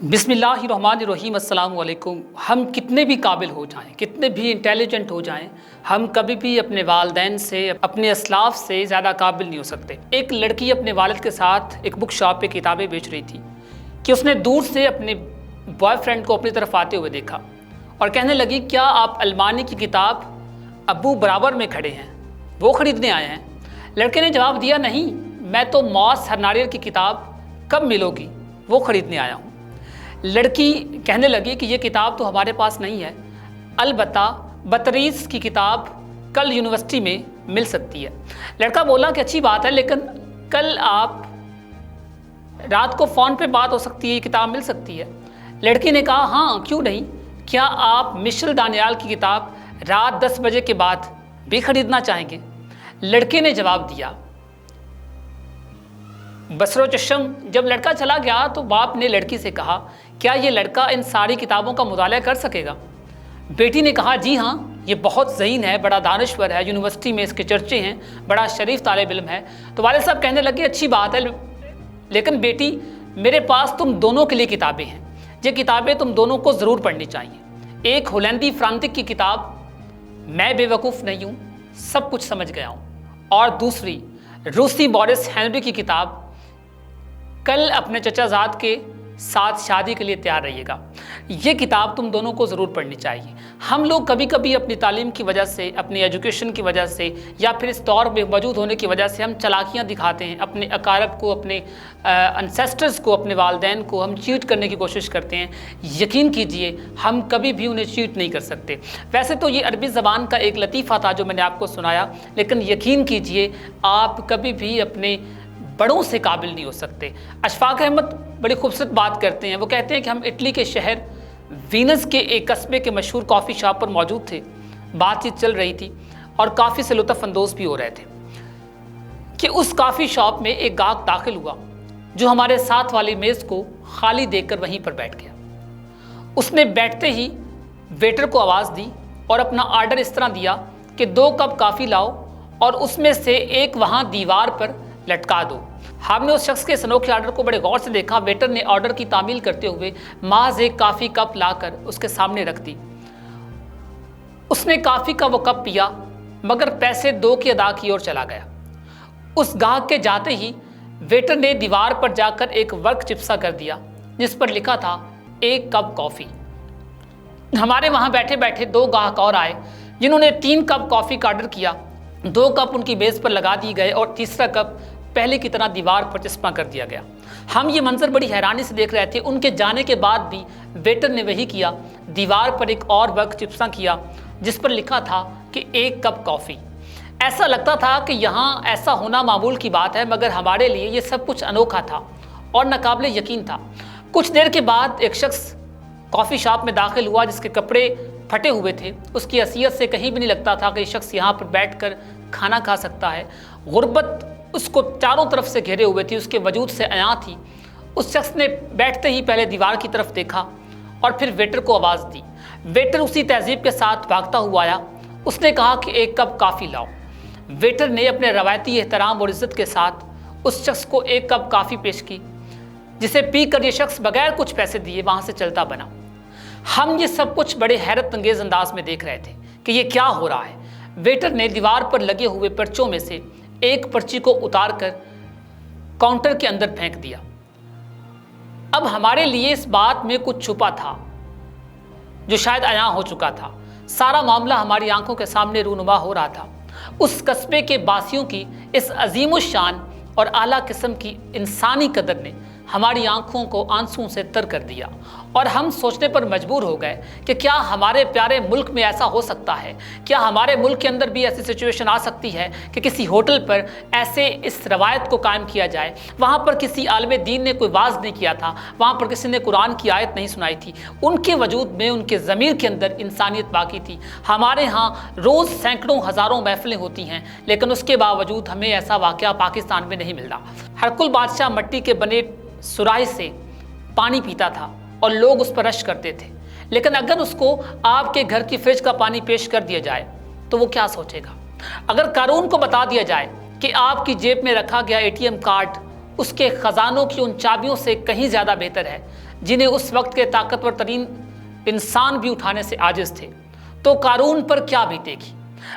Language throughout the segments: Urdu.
بسم اللہ الرحمن الرحیم۔ السلام علیکم۔ ہم کتنے بھی قابل ہو جائیں، کتنے بھی انٹیلیجنٹ ہو جائیں، ہم کبھی بھی اپنے والدین سے، اپنے اسلاف سے زیادہ قابل نہیں ہو سکتے۔ ایک لڑکی اپنے والد کے ساتھ ایک بک شاپ پہ کتابیں بیچ رہی تھی کہ اس نے دور سے اپنے بوائے فرینڈ کو اپنی طرف آتے ہوئے دیکھا اور کہنے لگی، کیا آپ المانی کی کتاب ابو برابر میں کھڑے ہیں، وہ خریدنے آئے ہیں؟ لڑکے نے جواب دیا، نہیں، میں تو موس ہرناریل کی کتاب کب ملو گی وہ خریدنے آیا ہوں۔ لڑکی کہنے لگی کہ یہ کتاب تو ہمارے پاس نہیں ہے، البتہ بطریس کی کتاب کل یونیورسٹی میں مل سکتی ہے۔ لڑکا بولا کہ اچھی بات ہے، لیکن کل آپ رات کو فون پہ بات ہو سکتی ہے، یہ کتاب مل سکتی ہے۔ لڑکی نے کہا، ہاں کیوں نہیں، کیا آپ مشل دانیال کی کتاب رات 10 بجے کے بعد بھی خریدنا چاہیں گے؟ لڑکے نے جواب دیا۔ بصر و چشم جب لڑکا چلا گیا تو باپ نے لڑکی سے کہا، کیا یہ لڑکا ان ساری کتابوں کا مطالعہ کر سکے گا؟ بیٹی نے کہا، جی ہاں، یہ بہت ذہین ہے، بڑا دانشور ہے، یونیورسٹی میں اس کے چرچے ہیں، بڑا شریف طالب علم ہے۔ تو والد صاحب کہنے لگے، اچھی بات ہے، لیکن بیٹی میرے پاس تم دونوں کے لیے کتابیں ہیں، یہ کتابیں تم دونوں کو ضرور پڑھنی چاہیے۔ ایک ہولندی فرانتک کی کتاب میں بے وقوف نہیں ہوں، سب کچھ سمجھ گیا ہوں، اور دوسری روسی بورس ہینری کی کتاب کل اپنے چچا زاد کے ساتھ شادی کے لیے تیار رہیے گا، یہ کتاب تم دونوں کو ضرور پڑھنی چاہیے۔ ہم لوگ کبھی کبھی اپنی تعلیم کی وجہ سے، اپنی ایجوکیشن کی وجہ سے، یا پھر اس دور میں موجود ہونے کی وجہ سے ہم چالاکیاں دکھاتے ہیں، اپنے اقارب کو، اپنے انسیسٹرز کو، اپنے والدین کو ہم چیٹ کرنے کی کوشش کرتے ہیں۔ یقین کیجئے ہم کبھی بھی انہیں چیٹ نہیں کر سکتے۔ ویسے تو یہ عربی زبان کا ایک لطیفہ تھا جو میں نے آپ کو سنایا، لیکن یقین کیجئے آپ کبھی بھی اپنے بڑوں سے قابل نہیں ہو سکتے۔ اشفاق احمد بڑی خوبصورت بات کرتے ہیں، وہ کہتے ہیں کہ ہم اٹلی کے شہر وینس کے ایک قصبے کے مشہور کافی شاپ پر موجود تھے، بات چیت چل رہی تھی اور کافی سے لطف اندوز بھی ہو رہے تھے کہ اس کافی شاپ میں ایک گاہک داخل ہوا جو ہمارے ساتھ والی میز کو خالی دیکھ کر وہیں پر بیٹھ گیا۔ اس نے بیٹھتے ہی ویٹر کو آواز دی اور اپنا آرڈر اس طرح دیا کہ 2 کپ کافی لاؤ اور اس میں سے ایک وہاں دیوار پر لٹکا دو۔ ہم نے اس شخص کے اس انوکھے آرڈر کو بڑے غور سے دیکھا۔ ویٹر نے آرڈر کی تعمیل کرتے ہوئے محض ایک کافی کپ لا کر اس کے سامنے رکھ دی۔ اس نے کافی کا وہ کپ پیا مگر پیسے 2 کی ادا کی اور چلا گیا۔ اس گاہک کے جاتے ہی ویٹر نے دیوار پر جا کر ایک ورق چپسا کر دیا جس پر لکھا تھا 1 کپ کافی۔ ہمارے وہاں بیٹھے بیٹھے 2 گاہک اور آئے جنہوں نے 3 کپ کافی کا آرڈر کیا۔ 2 کپ ان کی میز پر لگا دیے گئے اور تیسرا کپ پہلے کی طرح دیوار پر چسپاں کر دیا گیا۔ ہم یہ منظر بڑی حیرانی سے دیکھ رہے تھے۔ ان کے جانے کے بعد بھی ویٹر نے وہی کیا، دیوار پر ایک اور ورق چپساں کیا جس پر لکھا تھا کہ 1 کپ کافی۔ ایسا لگتا تھا کہ یہاں ایسا ہونا معمول کی بات ہے، مگر ہمارے لیے یہ سب کچھ انوکھا تھا اور ناقابل یقین تھا۔ کچھ دیر کے بعد ایک شخص کافی شاپ میں داخل ہوا جس کے کپڑے پھٹے ہوئے تھے۔ اس کی حیثیت سے کہیں بھی نہیں لگتا تھا کہ یہ شخص یہاں پر بیٹھ کر کھانا کھا سکتا ہے۔ غربت اس کو چاروں طرف سے گھیرے ہوئے تھی، اس کے وجود سے عیاں تھی۔ اس شخص نے بیٹھتے ہی پہلے دیوار کی طرف دیکھا اور پھر ویٹر کو آواز دی۔ ویٹر اسی تہذیب کے ساتھ بھاگتا ہوا آیا۔ اس نے کہا کہ 1 کپ کافی لاؤ۔ ویٹر نے اپنے روایتی احترام اور عزت کے ساتھ اس شخص کو 1 کپ کافی پیش کی، جسے پی کر یہ شخص بغیر کچھ پیسے دیے وہاں سے چلتا بنا۔ ہم یہ سب کچھ بڑے حیرت انگیز انداز میں دیکھ رہے تھے کہ یہ کیا ہو رہا ہے۔ ویٹر نے دیوار پر لگے ہوئے پرچوں میں سے ایک پرچی کو اتار کر کاؤنٹر کے اندر پھینک دیا۔ اب ہمارے لیے اس بات میں کچھ چھپا تھا جو شاید عیاں ہو چکا تھا۔ سارا معاملہ ہماری آنکھوں کے سامنے رونما ہو رہا تھا۔ اس قصبے کے باسیوں کی اس عظیم الشان اور اعلیٰ قسم کی انسانی قدر نے ہماری آنکھوں کو آنسوؤں سے تر کر دیا اور ہم سوچنے پر مجبور ہو گئے کہ کیا ہمارے پیارے ملک میں ایسا ہو سکتا ہے؟ کیا ہمارے ملک کے اندر بھی ایسی سچویشن آ سکتی ہے کہ کسی ہوٹل پر ایسے اس روایت کو قائم کیا جائے؟ وہاں پر کسی عالم دین نے کوئی واعظ نہیں کیا تھا، وہاں پر کسی نے قرآن کی آیت نہیں سنائی تھی، ان کے وجود میں، ان کے ضمیر کے اندر انسانیت باقی تھی۔ ہمارے ہاں روز سینکڑوں ہزاروں محفلیں ہوتی ہیں، لیکن اس کے باوجود ہمیں ایسا واقعہ پاکستان میں نہیں ملتا۔ ہرکل بادشاہ مٹی کے بنے سراہی سے پانی پیتا تھا اور لوگ اس پر رش کرتے تھے، لیکن اگر اس کو آپ کے گھر کی فریج کا پانی پیش کر دیا جائے تو وہ کیا سوچے گا؟ اگر قارون کو بتا دیا جائے کہ آپ کی جیب میں رکھا گیا ATM کارڈ اس کے خزانوں کی ان چابیوں سے کہیں زیادہ بہتر ہے جنہیں اس وقت کے طاقتور ترین انسان بھی اٹھانے سے عاجز تھے، تو قارون پر کیا بیتے گی؟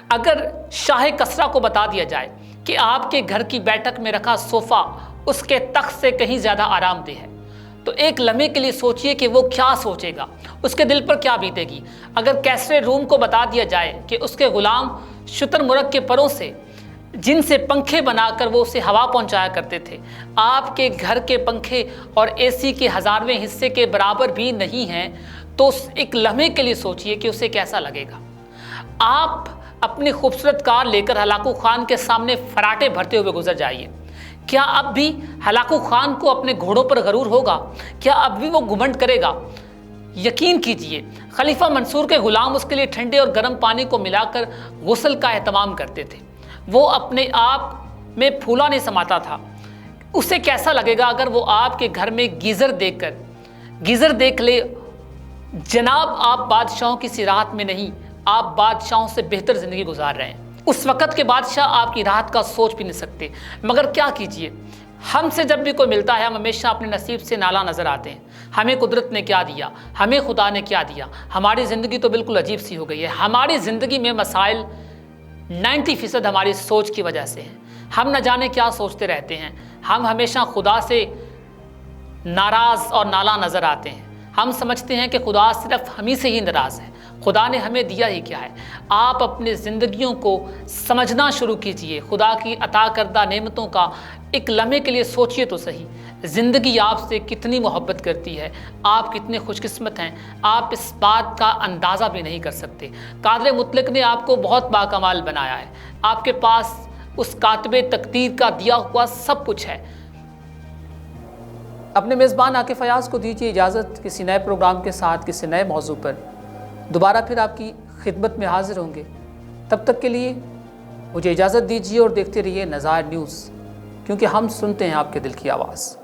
اگر شاہ کسریٰ کو بتا دیا جائے کہ آپ کے گھر کی بیٹھک میں رکھا صوفہ اس کے تخت سے کہیں زیادہ آرام دہ ہے، تو ایک لمحے کے لیے سوچئے کہ وہ کیا سوچے گا، اس کے دل پر کیا بیتے گی۔ اگر کیسرے روم کو بتا دیا جائے کہ اس کے غلام شتر مرغ کے پروں سے، جن سے پنکھے بنا کر وہ اسے ہوا پہنچایا کرتے تھے، آپ کے گھر کے پنکھے اور اے سی کے 1000ویں حصے کے برابر بھی نہیں ہیں، تو ایک لمحے کے لیے سوچئے کہ اسے کیسا لگے گا۔ آپ اپنی خوبصورت کار لے کر ہلاکو خان کے سامنے فراٹے بھرتے ہوئے گزر جائیے۔ کیا اب بھی ہلاکو خان کو اپنے گھوڑوں پر غرور ہوگا؟ کیا اب بھی وہ گھمنڈ کرے گا؟ یقین کیجئے، خلیفہ منصور کے غلام اس کے لیے ٹھنڈے اور گرم پانی کو ملا کر غسل کا اہتمام کرتے تھے۔ وہ اپنے آپ میں پھولا نہیں سماتا تھا۔ اسے کیسا لگے گا اگر وہ آپ کے گھر میں گیزر دیکھ لے؟ جناب، آپ بادشاہوں کی سی راحت میں نہیں، آپ بادشاہوں سے بہتر زندگی گزار رہے ہیں۔ اس وقت کے بادشاہ آپ کی راحت کا سوچ بھی نہیں سکتے، مگر کیا کیجئے، ہم سے جب بھی کوئی ملتا ہے ہم ہمیشہ اپنے نصیب سے نالاں نظر آتے ہیں۔ ہمیں قدرت نے کیا دیا، ہمیں خدا نے کیا دیا، ہماری زندگی تو بالکل عجیب سی ہو گئی ہے۔ ہماری زندگی میں مسائل 90% ہماری سوچ کی وجہ سے ہیں۔ ہم نہ جانے کیا سوچتے رہتے ہیں، ہم ہمیشہ خدا سے ناراض اور نالاں نظر آتے ہیں۔ ہم سمجھتے ہیں کہ خدا صرف ہمیں سے ہی ناراض ہے، خدا نے ہمیں دیا ہی کیا ہے۔ آپ اپنی زندگیوں کو سمجھنا شروع کیجئے، خدا کی عطا کردہ نعمتوں کا ایک لمحے کے لیے سوچئے تو صحیح، زندگی آپ سے کتنی محبت کرتی ہے، آپ کتنے خوش قسمت ہیں، آپ اس بات کا اندازہ بھی نہیں کر سکتے۔ قادر مطلق نے آپ کو بہت باکمال بنایا ہے، آپ کے پاس اس کاتب تقدیر کا دیا ہوا سب کچھ ہے۔ اپنے میزبان عاقب فیاض کو دیجیے اجازت، کسی نئے پروگرام کے ساتھ کسی نئے موضوع پر دوبارہ پھر آپ کی خدمت میں حاضر ہوں گے۔ تب تک کے لیے مجھے اجازت دیجیے اور دیکھتے رہیے نظائر نیوز، کیونکہ ہم سنتے ہیں آپ کے دل کی آواز۔